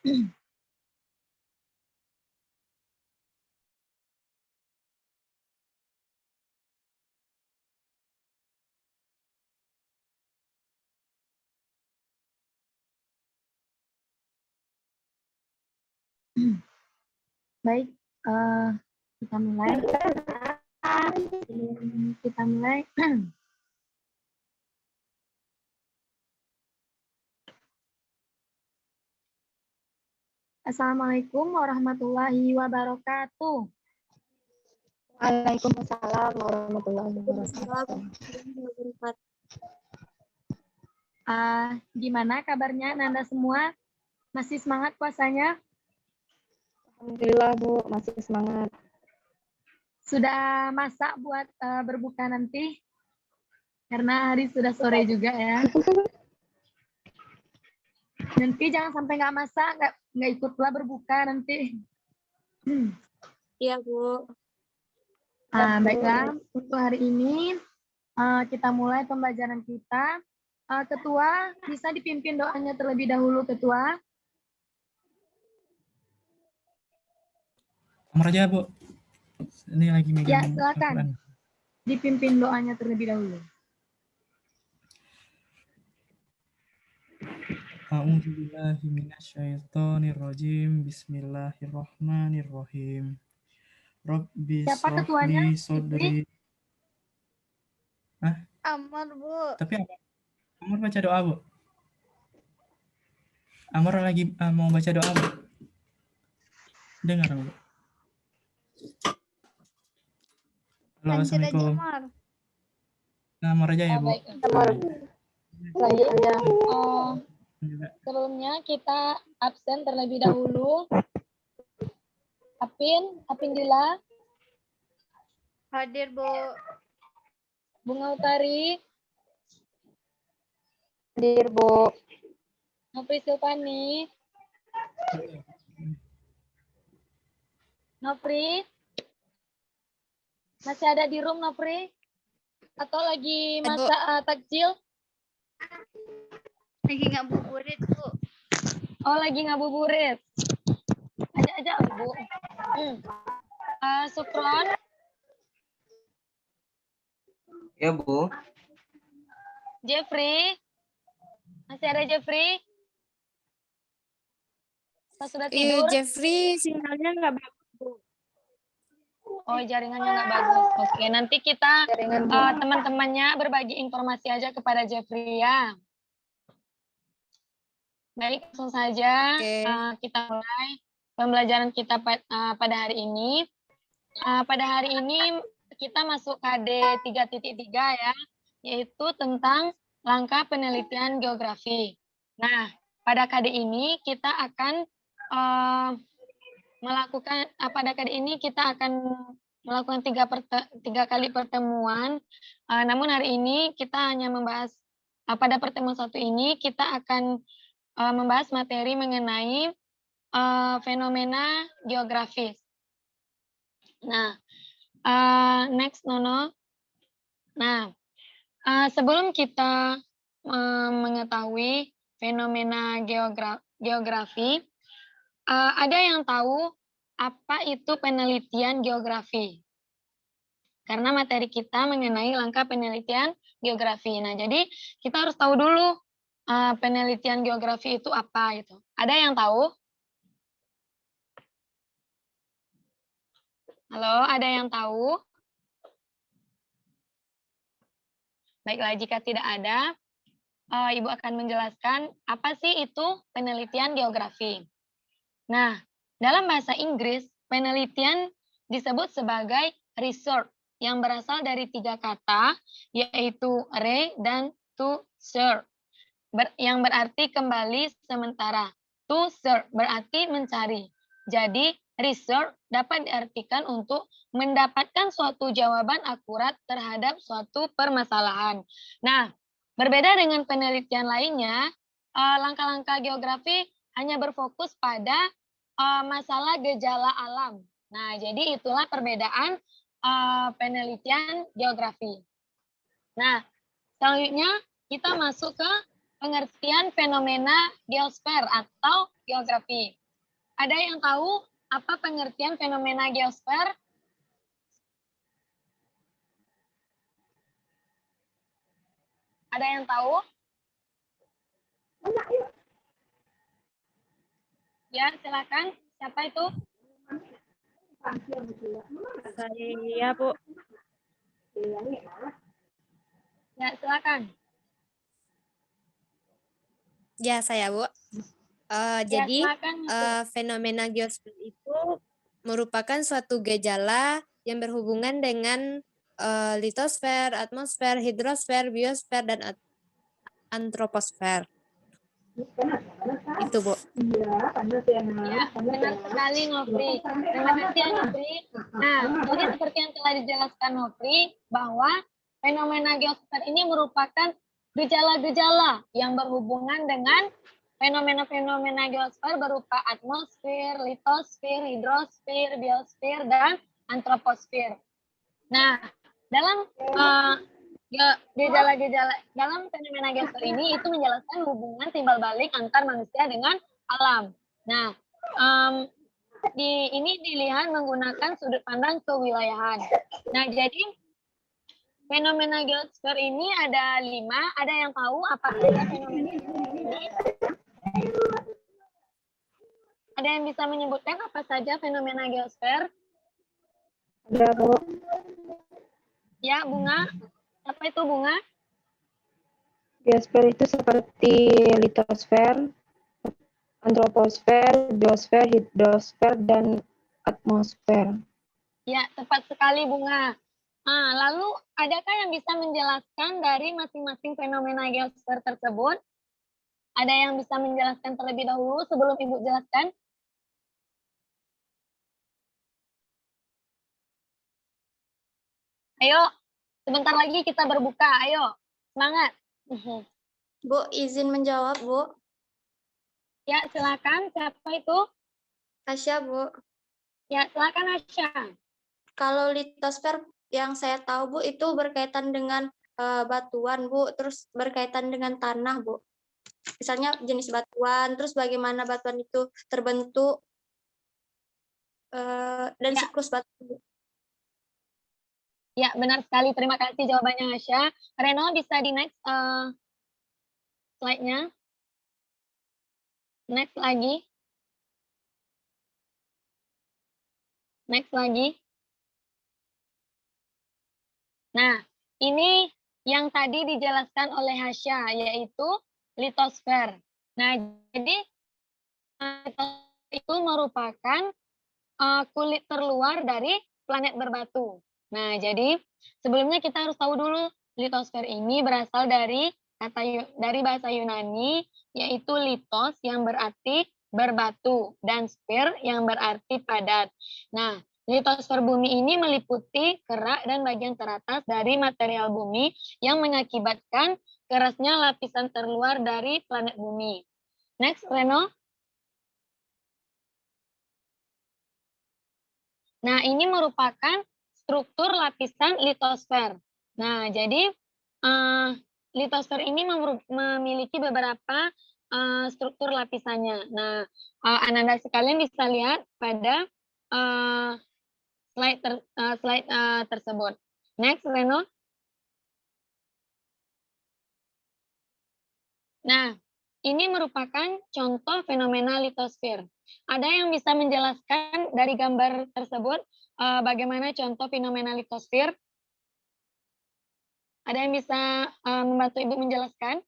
Baik, kita mulai. Kita mulai. Assalamualaikum warahmatullahi wabarakatuh. Waalaikumsalam warahmatullahi wabarakatuh. Gimana kabarnya Nanda semua? Masih semangat puasanya? Alhamdulillah Bu, masih semangat. Sudah masak buat berbuka nanti? Karena hari sudah sore juga ya. Nanti jangan sampai nggak masak, nggak ikutlah berbuka nanti. Iya Bu. Baiklah, untuk hari ini kita mulai pembelajaran kita. Ketua, bisa dipimpin doanya terlebih dahulu, Ketua. Amar aja Bu. Ini lagi megang. Ya, silakan. Dipimpin doanya terlebih dahulu. A'udzubillahi minasyaitonirrajim. Bismillahirrahmanirrahim. Rabbi Siapa ketuanya? shrahli sodri. Amar Bu. Tapi apa? Amar baca doa Bu. Amar lagi mau baca doa Bu. Dengar Bu. Halo, Assalamualaikum. Amar aja ya Bu. Baik. Lanjut aja. Sebelumnya kita absen terlebih dahulu. Apin Dila, Hadir Bu. Bunga Utari, Hadir Bu. Nopri Silvani, Nopri, masih ada di room Nopri? Atau lagi masak takjil? Lagi ngabuburit Bu. Oh, lagi ngabuburit. Aja Bu. Sukron, Ya Bu. Jeffrey, masih ada Jeffrey? Pas sudah tidur? Jeffrey sinyalnya nggak bagus Bu. Oh, jaringannya nggak bagus. Oke, nanti kita teman-temannya berbagi informasi aja kepada Jeffrey ya. Baik, langsung saja kita mulai pembelajaran kita pada hari ini. Pada hari ini kita masuk KD 3.3 ya, yaitu tentang langkah penelitian geografi. Nah, pada KD ini kita akan melakukan tiga kali pertemuan. Namun hari ini kita hanya membahas pada pertemuan satu ini kita akan membahas materi mengenai fenomena geografis. Nah, next Nono. Nah, sebelum kita mengetahui fenomena geografi, ada yang tahu apa itu penelitian geografi? Karena materi kita mengenai langkah penelitian geografi. Nah, jadi kita harus tahu dulu penelitian geografi itu apa itu. Ada yang tahu? Halo, ada yang tahu? Baiklah, jika tidak ada, Ibu akan menjelaskan apa sih itu penelitian geografi. Nah, dalam bahasa Inggris, penelitian disebut sebagai research yang berasal dari 3 kata, yaitu re dan to search, yang berarti kembali sementara. To search berarti mencari. Jadi, research dapat diartikan untuk mendapatkan suatu jawaban akurat terhadap suatu permasalahan. Nah, berbeda dengan penelitian lainnya, langkah-langkah geografi hanya berfokus pada masalah gejala alam. Nah, jadi itulah perbedaan penelitian geografi. Nah, selanjutnya kita masuk ke pengertian fenomena geosfer atau geografi. Ada yang tahu apa pengertian fenomena geosfer? Ada yang tahu? Ya, silakan. Siapa itu? Saya, Bu. Ya, silakan. Ya, saya, Bu. Ya, Jadi, silakan. fenomena geosfer itu merupakan suatu gejala yang berhubungan dengan litosfer, atmosfer, hidrosfer, biosfer, dan antroposfer. Itu, Bu. Ya, benar sekali, Nofri. Terima kasih ya, Nofri. Nah, jadi seperti yang telah dijelaskan Nofri, bahwa fenomena geosfer ini merupakan gejala-gejala yang berhubungan dengan fenomena-fenomena geosfer berupa atmosfer, litosfer, hidrosfer, biosfer, dan antroposfer. Nah, dalam gejala-gejala dalam fenomena geosfer ini itu menjelaskan hubungan timbal balik antar manusia dengan alam. Nah, ini dilihat menggunakan sudut pandang kewilayahan. Nah, jadi fenomena geosfer ini ada 5. Ada yang tahu apa saja fenomena geosfer ini? Ada yang bisa menyebutkan apa saja fenomena geosfer? Ada, Bu. Ya, Bunga. Apa itu, Bunga? Geosfer itu seperti litosfer, antroposfer, biosfer, hidrosfer, dan atmosfer. Ya, tepat sekali, Bunga. Nah, lalu adakah yang bisa menjelaskan dari masing-masing fenomena geosfer tersebut? Ada yang bisa menjelaskan terlebih dahulu sebelum Ibu jelaskan? Ayo, sebentar lagi kita berbuka. Ayo, semangat. Bu, izin menjawab, Bu. Ya, silakan. Siapa itu? Asya, Bu. Ya, silakan Asya. Kalau litosfer yang saya tahu, Bu, itu berkaitan dengan batuan, Bu. Terus berkaitan dengan tanah, Bu. Misalnya jenis batuan, terus bagaimana batuan itu terbentuk, dan Ya. siklus batuan. Ya, benar sekali. Terima kasih jawabannya Asya. Reno, bisa di next slide-nya. Next lagi. Next lagi. Nah, ini yang tadi dijelaskan oleh Hasya, yaitu litosfer. Nah, jadi litosfer itu merupakan kulit terluar dari planet berbatu. Nah, jadi sebelumnya kita harus tahu dulu litosfer ini berasal dari bahasa Yunani, yaitu litos yang berarti berbatu dan sfer yang berarti padat. Nah, litosfer bumi ini meliputi kerak dan bagian teratas dari material bumi yang mengakibatkan kerasnya lapisan terluar dari planet bumi. Next, Reno. Nah, ini merupakan struktur lapisan litosfer. Nah, jadi litosfer ini memiliki beberapa struktur lapisannya. Nah, Ananda sekalian bisa lihat pada slide tersebut. Next, Reno. Nah, ini merupakan contoh fenomena litosfer. Ada yang bisa menjelaskan dari gambar tersebut bagaimana contoh fenomena litosfer? Ada yang bisa membantu Ibu menjelaskan?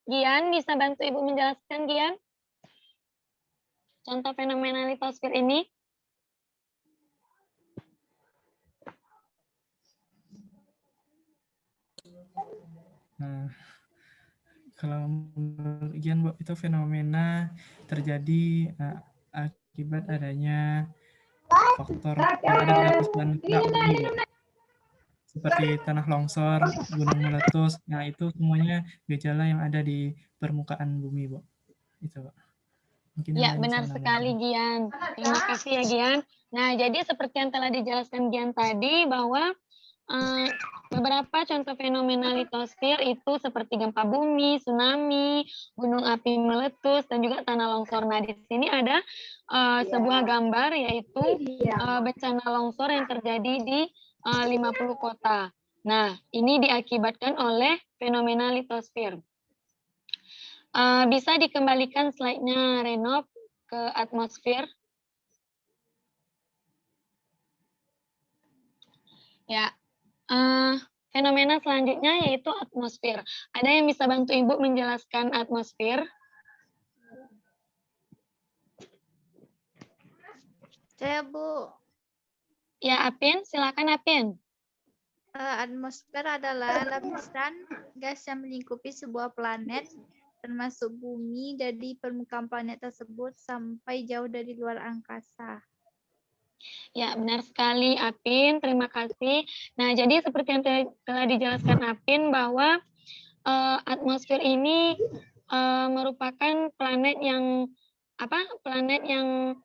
Gian, bisa bantu Ibu menjelaskan, Gian? Contoh fenomena litosfer ini? Nah, kalau menurut Gian, Bu, itu fenomena terjadi akibat adanya faktor yang ada di atas planet bumi, Bu. Seperti tanah longsor, gunung meletus, nah itu semuanya gejala yang ada di permukaan bumi, Bu. Itu, Bu. Mungkin yang Ya, lain benar bisa sekali menambahkan. Gian. Terima kasih ya Gian. Nah, jadi seperti yang telah dijelaskan Gian tadi bahwa beberapa contoh fenomena litosfer itu seperti gempa bumi, tsunami, gunung api meletus, dan juga tanah longsor. Nah, di sini ada sebuah gambar yaitu bencana longsor yang terjadi di 50 kota. Nah, ini diakibatkan oleh fenomena litosfer. Bisa dikembalikan slide-nya Renov ke atmosfer. Ya, fenomena selanjutnya yaitu atmosfer. Ada yang bisa bantu Ibu menjelaskan atmosfer? Saya Bu, Ya, Apin, silakan Apin. atmosfer adalah lapisan gas yang melingkupi sebuah planet, termasuk bumi, dari permukaan planet tersebut sampai jauh dari luar angkasa. Ya, benar sekali Apin, terima kasih. Nah, jadi seperti yang telah dijelaskan Apin bahwa atmosfer ini merupakan planet yang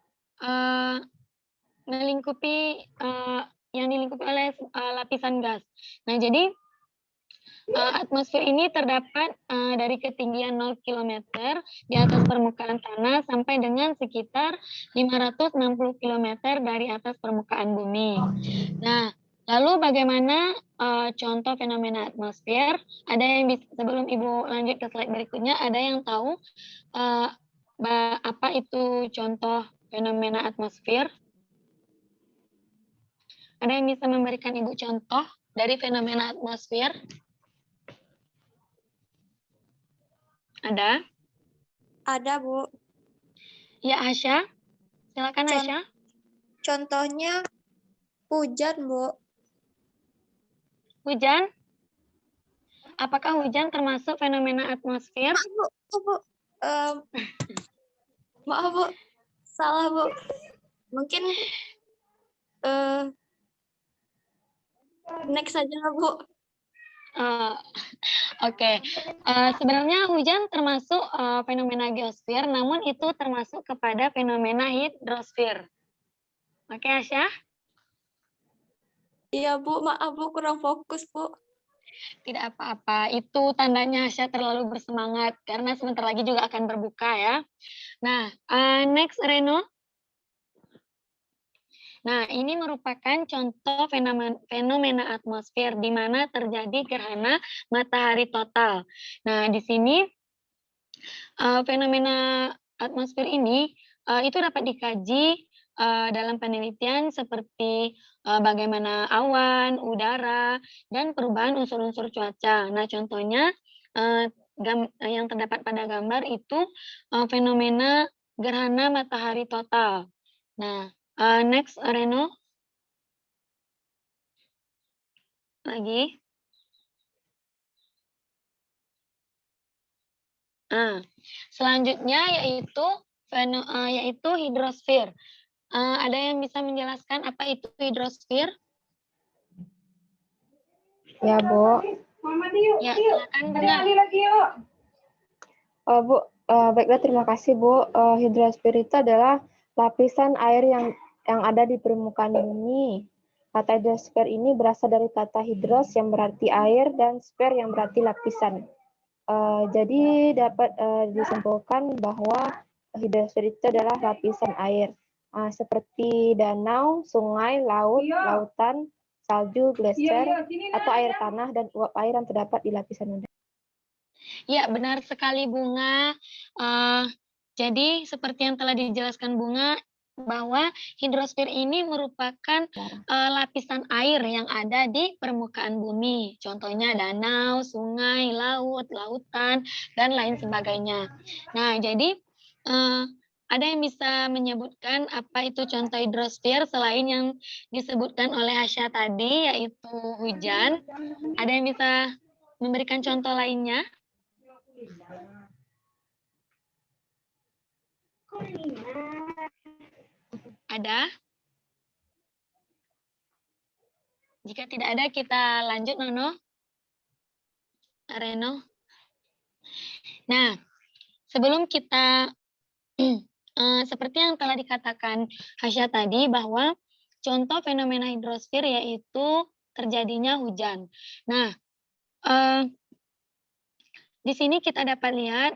melingkupi yang dilingkupi oleh lapisan gas. Nah, jadi atmosfer ini terdapat dari ketinggian 0 km di atas permukaan tanah sampai dengan sekitar 560 km dari atas permukaan bumi. Nah, lalu bagaimana contoh fenomena atmosfer? Ada yang bisa, sebelum Ibu lanjut ke slide berikutnya, ada yang tahu apa itu contoh fenomena atmosfer? Ada yang bisa memberikan Ibu contoh dari fenomena atmosfer? Ada? Ada, Bu. Ya, Asya. Silakan, Asya. Contohnya hujan, Bu. Hujan? Apakah hujan termasuk fenomena atmosfer? Bu. Maaf, Bu. Salah, Bu. Mungkin next aja lah, Bu. Oke. Sebenarnya hujan termasuk fenomena geosfer, namun itu termasuk kepada fenomena hidrosfer. Oke, Asya? Iya, Bu. Maaf, Bu. Kurang fokus, Bu. Tidak apa-apa. Itu tandanya Asya terlalu bersemangat, karena sebentar lagi juga akan berbuka ya. Nah, next, Reno. Nah, ini merupakan contoh fenomena atmosfer di mana terjadi gerhana matahari total. Nah, di sini fenomena atmosfer ini itu dapat dikaji dalam penelitian seperti bagaimana awan, udara, dan perubahan unsur-unsur cuaca. Nah, contohnya yang terdapat pada gambar itu fenomena gerhana matahari total. Nah, next, Reno. Lagi. Selanjutnya yaitu hidrosfer. Ada yang bisa menjelaskan apa itu hidrosfer? Ya, Bu. Ya, silakan Bunga. Bu, baiklah, terima kasih, Bu. Hidrosfer itu adalah lapisan air yang ada di permukaan bumi. Kata hidrosfer ini berasal dari kata hidros yang berarti air dan sfer yang berarti lapisan. Jadi dapat disimpulkan bahwa hidrosfer itu adalah lapisan air seperti danau, sungai, laut, lautan, salju, gletser, atau air tanah dan uap air yang terdapat di lapisan udara. Ya, benar sekali Bunga. Jadi seperti yang telah dijelaskan Bunga, bahwa hidrosfer ini merupakan lapisan air yang ada di permukaan bumi. Contohnya danau, sungai, laut, lautan, dan lain sebagainya. Nah, jadi ada yang bisa menyebutkan apa itu contoh hidrosfer selain yang disebutkan oleh Asya tadi, yaitu hujan. Ada yang bisa memberikan contoh lainnya? Ada? Jika tidak ada, kita lanjut, Nono. Reno. Nah, sebelum kita seperti yang telah dikatakan Hasya tadi bahwa contoh fenomena hidrosfer yaitu terjadinya hujan. Nah, di sini kita dapat lihat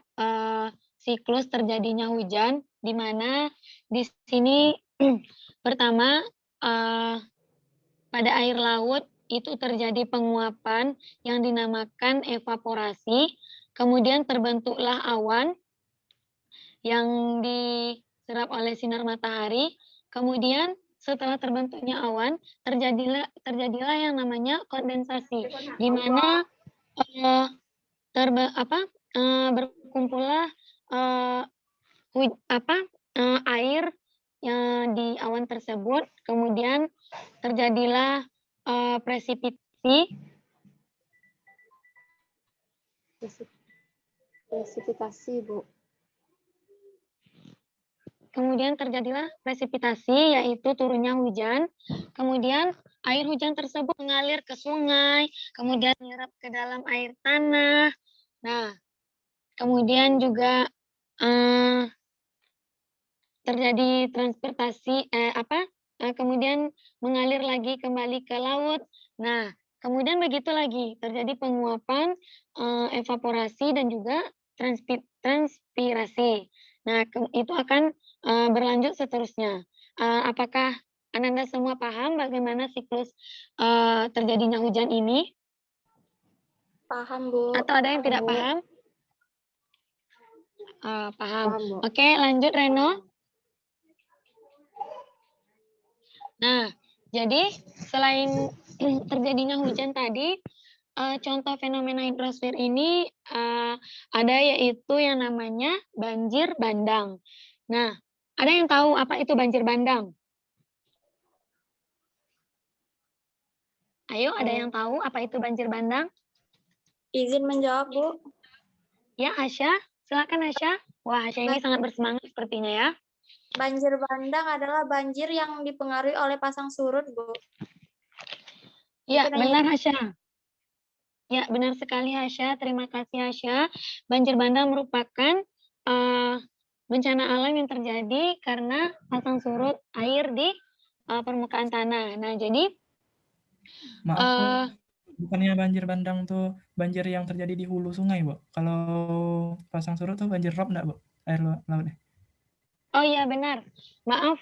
siklus terjadinya hujan, di mana di sini pertama pada air laut itu terjadi penguapan yang dinamakan evaporasi, kemudian terbentuklah awan yang diserap oleh sinar matahari, kemudian setelah terbentuknya awan terjadilah yang namanya kondensasi, di mana berkumpullah air yang di awan tersebut, kemudian terjadilah presipitasi, Bu. Kemudian terjadilah presipitasi, yaitu turunnya hujan. Kemudian air hujan tersebut mengalir ke sungai, kemudian menyerap ke dalam air tanah. Nah, kemudian juga terjadi transportasi, kemudian mengalir lagi kembali ke laut. Nah, kemudian begitu lagi, terjadi penguapan, evaporasi, dan juga transpirasi. Nah, itu akan berlanjut seterusnya. Apakah Ananda semua paham bagaimana siklus terjadinya hujan ini? Paham, Bu. Atau ada yang tidak Bu. paham? Paham. Paham, Bu. Oke, lanjut Reno. Nah, jadi selain terjadinya hujan tadi, contoh fenomena hidrosfer ini ada yaitu yang namanya banjir bandang. Nah, ada yang tahu apa itu banjir bandang? Ayo, ada yang tahu apa itu banjir bandang? Izin menjawab, Bu. Ya, Asya. Silakan Asya. Wah, Asya ini sangat bersemangat sepertinya ya. Banjir bandang adalah banjir yang dipengaruhi oleh pasang surut, Bu. Ya, Itu nanya- benar Asya. Ya, benar sekali Hasya. Terima kasih Hasya. Banjir bandang merupakan bencana alam yang terjadi karena pasang surut air di permukaan tanah. Nah, jadi Maaf, Bu. Bukannya banjir bandang tuh banjir yang terjadi di hulu sungai, Bu? Kalau pasang surut tuh banjir rob enggak, Bu? Air lautnya. oh iya benar. Maaf.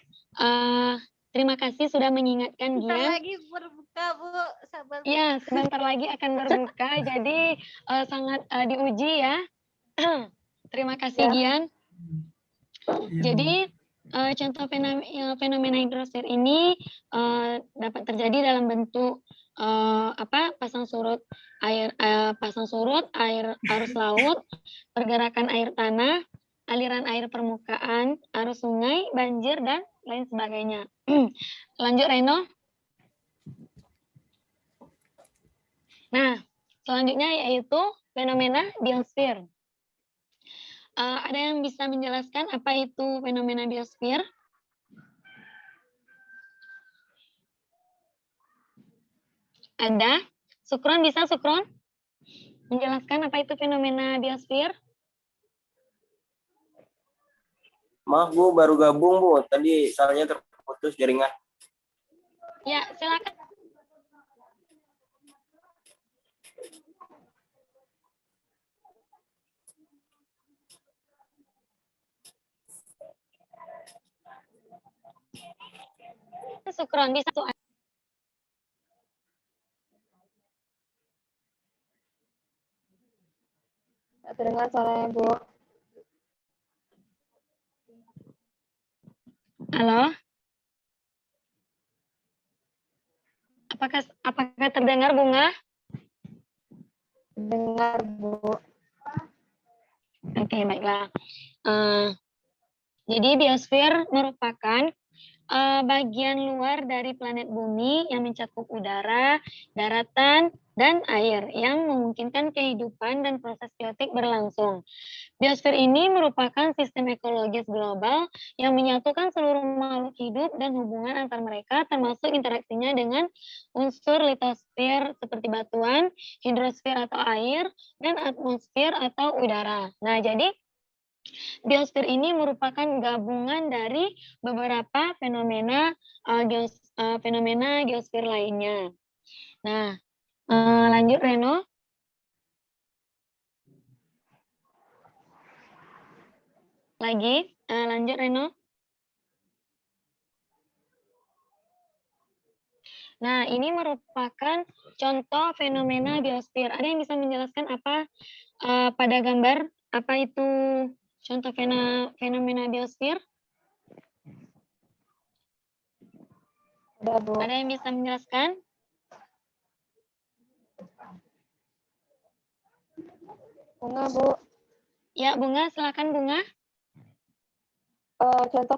Terima kasih sudah mengingatkan Bentar Gian. lagi berbuka, Bu. Sabar. Bu. Ya, sebentar lagi akan berbuka. Jadi sangat diuji ya. Terima kasih Gian. Iya, Jadi contoh fenomena hidrosfer ini dapat terjadi dalam bentuk pasang surut air arus laut, pergerakan air tanah, aliran air permukaan, arus sungai, banjir dan lain sebagainya. Lanjut Reno. Nah, selanjutnya yaitu fenomena biosfer. Ada yang bisa menjelaskan apa itu fenomena biosfer? Ada? Sukron bisa Sukron? Menjelaskan apa itu fenomena biosfer? Maaf Bu, baru gabung Bu. Tadi soalnya terputus jaringan. Ya, silakan. Sukron bisa tuh. Tak terdengar suaranya, Bu. Halo? Apakah terdengar Bunga? Dengar, Bu. Oke, baiklah. Jadi biosfer merupakan bagian luar dari planet bumi yang mencakup udara, daratan, dan air yang memungkinkan kehidupan dan proses biotik berlangsung. Biosfer ini merupakan sistem ekologis global yang menyatukan seluruh makhluk hidup dan hubungan antar mereka termasuk interaksinya dengan unsur litosfer seperti batuan, hidrosfer atau air, dan atmosfer atau udara. Nah, jadi Biosfer ini merupakan gabungan dari beberapa fenomena fenomena geosfer lainnya. Nah, lanjut Reno. Lanjut Reno. Nah, ini merupakan contoh fenomena biosfer. Ada yang bisa menjelaskan apa pada gambar apa itu contoh fenomena biosfer? Ada, Bu. Ada yang bisa menjelaskan? Bunga, Bu. Ya, Bunga, silakan Bunga. Contoh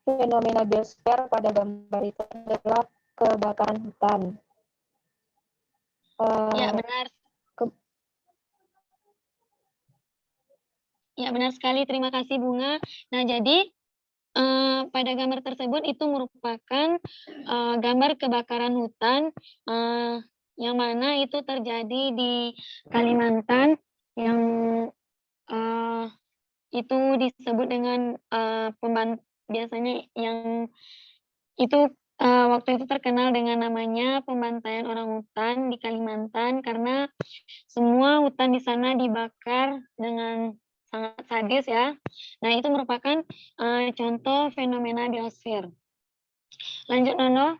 fenomena biosfer pada gambar itu adalah kebakaran hutan. Ya, benar. Ya, benar sekali. Terima kasih, Bunga. Nah, jadi pada gambar tersebut itu merupakan gambar kebakaran hutan yang mana itu terjadi di Kalimantan yang itu disebut dengan biasanya yang itu waktu itu terkenal dengan namanya pembantaian orang hutan di Kalimantan karena semua hutan di sana dibakar dengan sangat sadis ya. Nah, itu merupakan contoh fenomena biosfer. Lanjut Nono.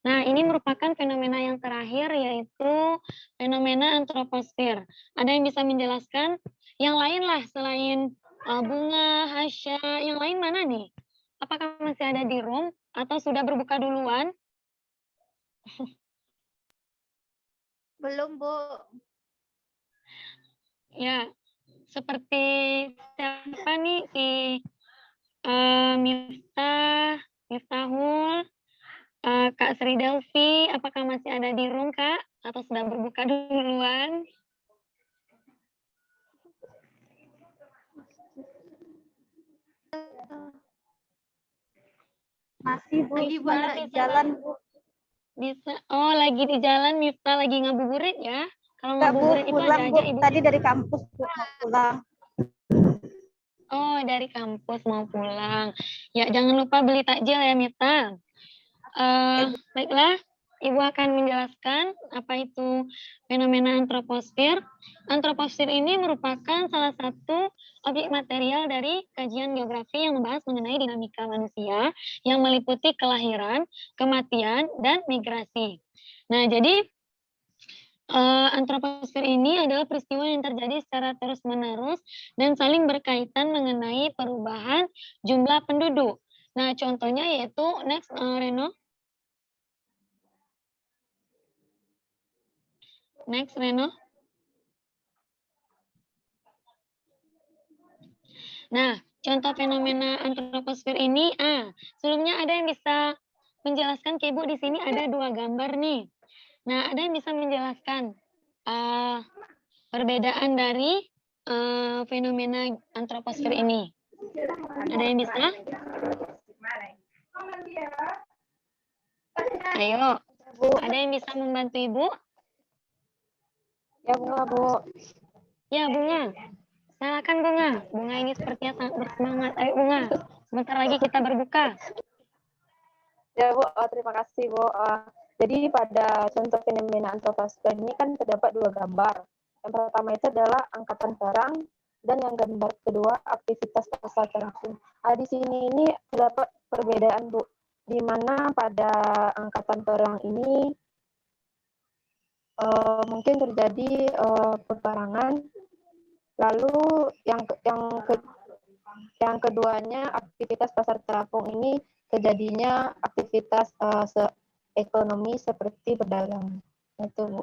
Nah, ini merupakan fenomena yang terakhir yaitu fenomena antroposfer. Ada yang bisa menjelaskan? Yang lain lah selain Bunga, Hasya, yang lain mana nih? Apakah masih ada di room atau sudah berbuka duluan? Belum, Bu. Ya, seperti siapa nih si Miftahul, Kak Sri Delvi, apakah masih ada di room Kak? Atau sudah berbuka duluan? Masih, Bu. Lagi Cuma di jalan, Bu. Bisa. Oh, lagi di jalan Miftah lagi ngabuburit ya? Kalau Enggak, Bu. ngabuburit itu Pulang, ada Bu. aja ibu. Tadi dari kampus, Bu. Mau pulang. Oh, dari kampus mau pulang. Ya, jangan lupa beli takjil ya, Mita. Baiklah, Ibu akan menjelaskan apa itu fenomena antroposfer. Antroposfer ini merupakan salah satu objek material dari kajian geografi yang membahas mengenai dinamika manusia yang meliputi kelahiran, kematian, dan migrasi. Nah, jadi antroposfer ini adalah peristiwa yang terjadi secara terus-menerus dan saling berkaitan mengenai perubahan jumlah penduduk. Nah, contohnya yaitu, next, Reno. Next, Reno. Nah, contoh fenomena antroposfer ini, sebelumnya ada yang bisa menjelaskan ke Ibu di sini ada 2 gambar nih. Nah, ada yang bisa menjelaskan perbedaan dari fenomena antroposfer ini? Ada yang bisa? Ayo, ada yang bisa membantu Ibu? Ya, Bunga, Bu. Ya, Bunga. Silakan Bunga. Bunga ini sepertinya sangat bersemangat. Ayo Bunga, sebentar lagi kita berbuka. Ya, Bu. Terima kasih, Bu. Jadi pada contoh fenomena antroposfer ini kan terdapat 2 gambar. Yang pertama itu adalah angkatan perang dan yang gambar kedua aktivitas pasar terapung. Di sini ini terdapat perbedaan, Bu, di mana pada angkatan perang ini mungkin terjadi peperangan. Lalu yang keduanya aktivitas pasar terapung ini terjadinya aktivitas ekonomi seperti berdagang. Itu, Bu.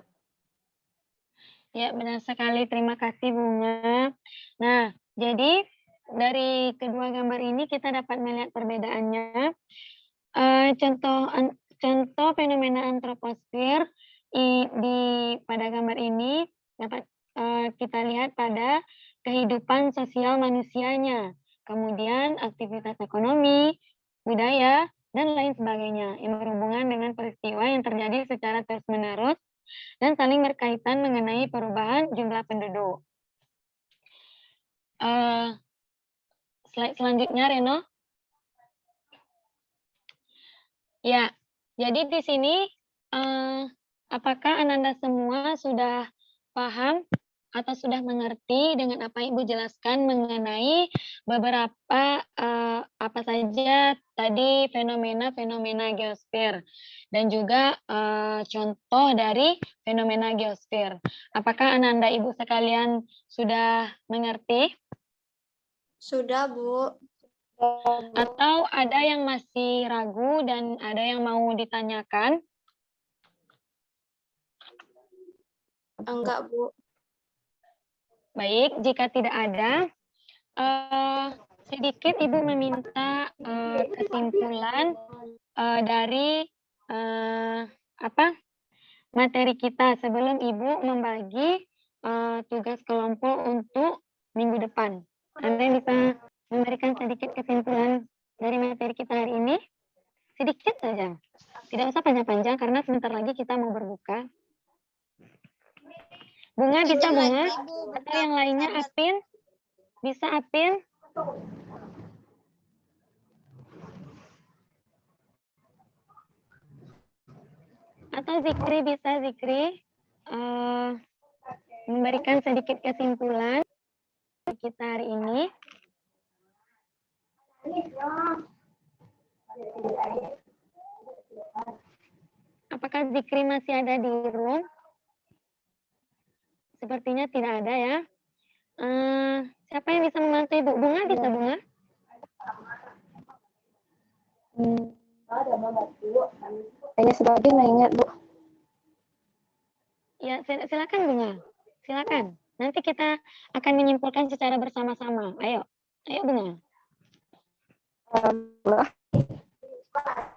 Ya, benar sekali. Terima kasih, Bunga. Nah, jadi dari kedua gambar ini kita dapat melihat perbedaannya. Contoh fenomena antroposfer pada gambar ini dapat kita lihat pada kehidupan sosial manusianya, kemudian aktivitas ekonomi, budaya, dan lain sebagainya yang berhubungan dengan peristiwa yang terjadi secara terus-menerus dan saling berkaitan mengenai perubahan jumlah penduduk. Slide selanjutnya, Reno. Ya, jadi di sini apakah Ananda semua sudah paham atau sudah mengerti dengan apa yang Ibu jelaskan mengenai beberapa apa saja tadi fenomena-fenomena geosfer dan juga contoh dari fenomena geosfer. Apakah Ananda Ibu sekalian sudah mengerti? Sudah, Bu. Atau ada yang masih ragu dan ada yang mau ditanyakan? Enggak, Bu. Baik, jika tidak ada, sedikit Ibu meminta kesimpulan dari materi kita sebelum Ibu membagi tugas kelompok untuk minggu depan. Anda bisa memberikan sedikit kesimpulan dari materi kita hari ini? Sedikit saja. Tidak usah panjang-panjang karena sebentar lagi kita mau berbuka. Bunga bisa Bunga? Atau yang lainnya Apin? Bisa Apin? Atau Zikri bisa Zikri? Memberikan sedikit kesimpulan kita hari ini. Apakah Zikri masih ada di room? Sepertinya tidak ada ya. Siapa yang bisa membantu Ibu? Bunga bisa Bunga? Hanya sebagian ingat, Bu. Ya, silakan Bunga. Silakan. Nanti kita akan menyimpulkan secara bersama-sama. Ayo. Ayo Bunga.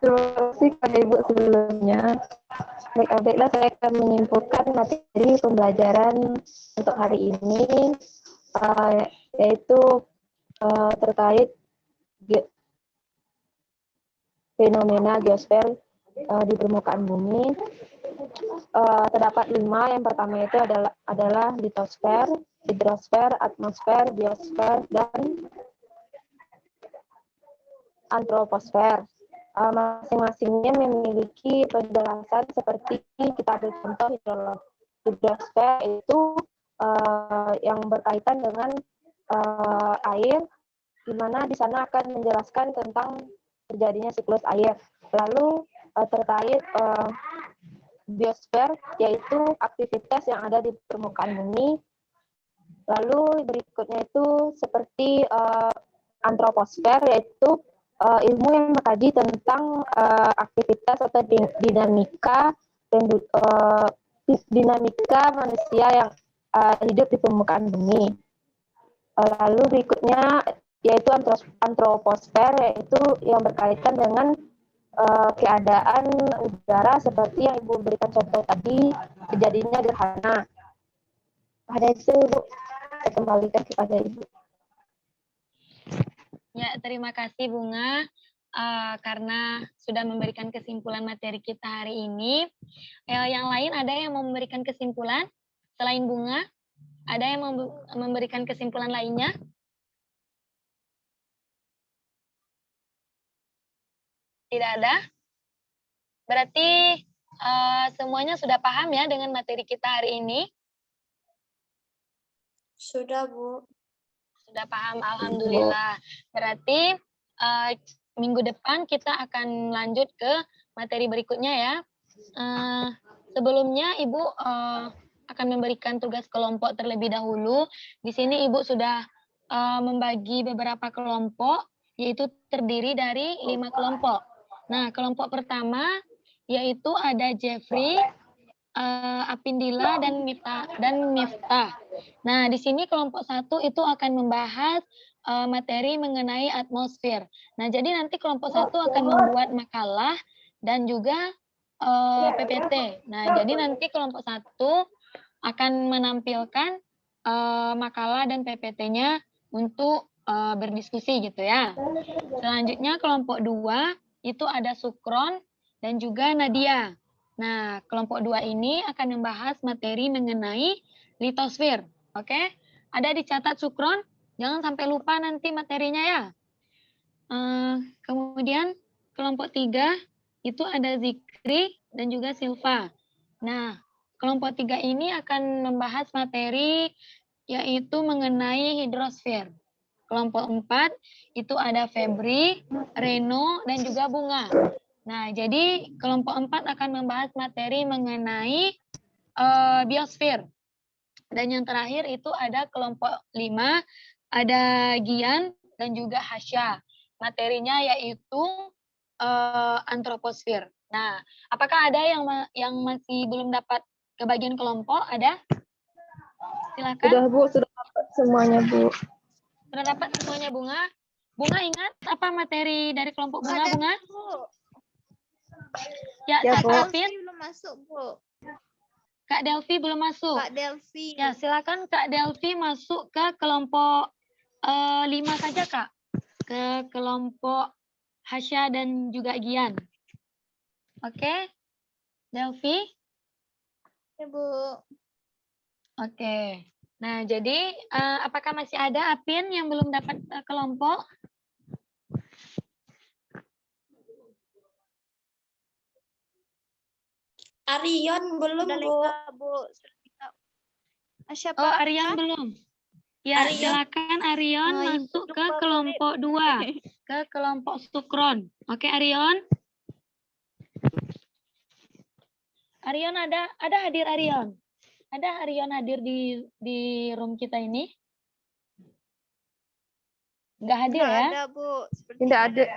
Terima kasih pada Ibu sebelumnya. Baiklah, saya akan menyimpulkan materi pembelajaran untuk hari ini, yaitu terkait fenomena geosfer di permukaan bumi. Terdapat 5. Yang pertama itu adalah litosfer, hidrosfer, atmosfer, biosfer, dan antroposfer. Masing-masingnya memiliki penjelasan seperti kita ambil contoh hidrosfer itu yang berkaitan dengan air, di mana di sana akan menjelaskan tentang terjadinya siklus air. Lalu terkait biosfer, yaitu aktivitas yang ada di permukaan bumi. Lalu berikutnya itu seperti antroposfer, yaitu ilmu yang mengkaji tentang aktivitas atau dinamika dan dinamika manusia yang hidup di permukaan bumi. Lalu berikutnya yaitu antroposfer, yaitu yang berkaitan dengan keadaan udara seperti yang Ibu berikan contoh tadi, kejadiannya gerhana. Pada itu Bu, saya kembalikan kepada Ibu. Ya, terima kasih Bunga karena sudah memberikan kesimpulan materi kita hari ini. Yang lain ada yang mau memberikan kesimpulan selain Bunga? Ada yang mau memberikan kesimpulan lainnya? Tidak ada? Berarti semuanya sudah paham ya dengan materi kita hari ini? Sudah, Bu. Sudah paham, alhamdulillah. Berarti minggu depan kita akan lanjut ke materi berikutnya ya. Sebelumnya Ibu akan memberikan tugas kelompok terlebih dahulu. Di sini Ibu sudah membagi beberapa kelompok, yaitu terdiri dari 5 kelompok. Nah, kelompok pertama yaitu ada Jeffrey, Apindila, dan Miftah. Nah, di sini kelompok 1 itu akan membahas materi mengenai atmosfer. Nah, jadi nanti kelompok 1 akan membuat makalah dan juga PPT. Nah, jadi nanti kelompok 1 akan menampilkan makalah dan PPT-nya untuk berdiskusi gitu ya. Selanjutnya kelompok 2 itu ada Sukron dan juga Nadia. Nah, kelompok 2 ini akan membahas materi mengenai litosfer. Oke? Ada dicatat Sukron? Jangan sampai lupa nanti materinya ya. Kemudian kelompok 3 itu ada Zikri dan juga Silva. Nah, kelompok 3 ini akan membahas materi yaitu mengenai hidrosfer. Kelompok 4 itu ada Febri, Reno, dan juga Bunga. Nah, jadi kelompok 4 akan membahas materi mengenai biosfer. Dan yang terakhir itu ada kelompok 5, ada Gian dan juga Hasya. Materinya yaitu antroposfer. Nah, apakah ada yang masih belum dapat kebagian kelompok? Ada? Silakan. Sudah Bu, sudah dapat semuanya Bu. Sudah dapat semuanya Bunga? Bunga ingat apa materi dari kelompok Bunga? Ada, Bunga? Bu. Ya, Ya, Kak Bu. Alvin. Delphi belum masuk, Bu. Kak Delphi belum masuk. Kak Delphi. Ya, silakan Kak Delphi masuk ke kelompok 5 saja, Kak. Ke kelompok Hasya dan juga Gian. Oke, Delphi? Ya, Bu. Oke. Nah, jadi apakah masih ada Apin yang belum dapat kelompok? Arion belum, Udah Bu. lengkap, Bu. Siapa? Oh, Arion belum. Ya, Arion. silakan Arion Oh, masuk Ibu ke lupa kelompok 2, ke kelompok Sukron. Oke, Arion? Arion ada hadir Arion? Ada Arion hadir di room kita ini? Nggak hadir Nggak ya? ada, Bu.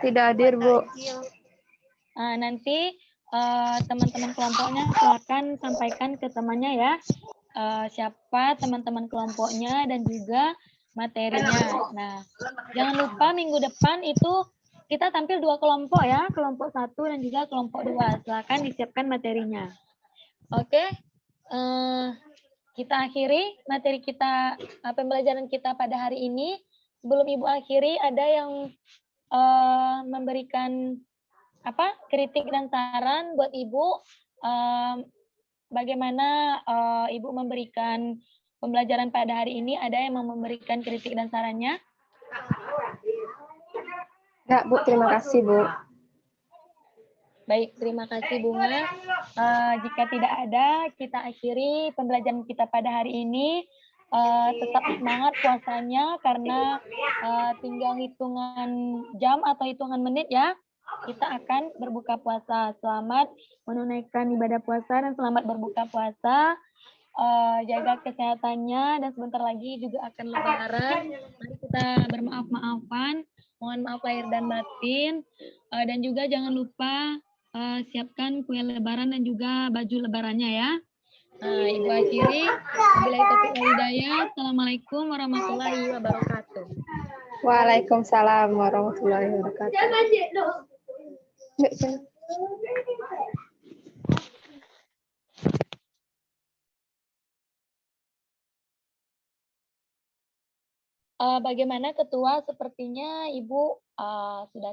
Tidak hadir Bu. Takjil. Nanti teman-teman kelompoknya silakan sampaikan ke temannya ya. Siapa teman-teman kelompoknya dan juga materinya. Nah, jangan lupa minggu depan itu kita tampil 2 kelompok ya, kelompok 1 dan juga kelompok 2. Silakan disiapkan materinya. Oke, kita akhiri materi kita, pembelajaran kita pada hari ini. Sebelum Ibu akhiri, ada yang memberikan kritik dan saran buat Ibu. Bagaimana Ibu memberikan pembelajaran pada hari ini? Ada yang mau memberikan kritik dan sarannya? Enggak Bu, terima kasih Bu. Baik, terima kasih Bunga. Jika tidak ada, kita akhiri pembelajaran kita pada hari ini. Tetap semangat puasanya karena tinggal hitungan jam atau hitungan menit ya. Kita akan berbuka puasa. Selamat menunaikan ibadah puasa dan selamat berbuka puasa. Jaga kesehatannya dan sebentar lagi juga akan lebaran. Mari kita bermaaf-maafan. Mohon maaf lahir dan batin. Dan juga jangan lupa siapkan kue lebaran dan juga baju lebarannya ya. Ibu akhiri. Wabillahi taufiq wal hidayah. Assalamualaikum warahmatullahi wabarakatuh. Waalaikumsalam warahmatullahi wabarakatuh. Bagaimana Ketua? Sepertinya Ibu sudah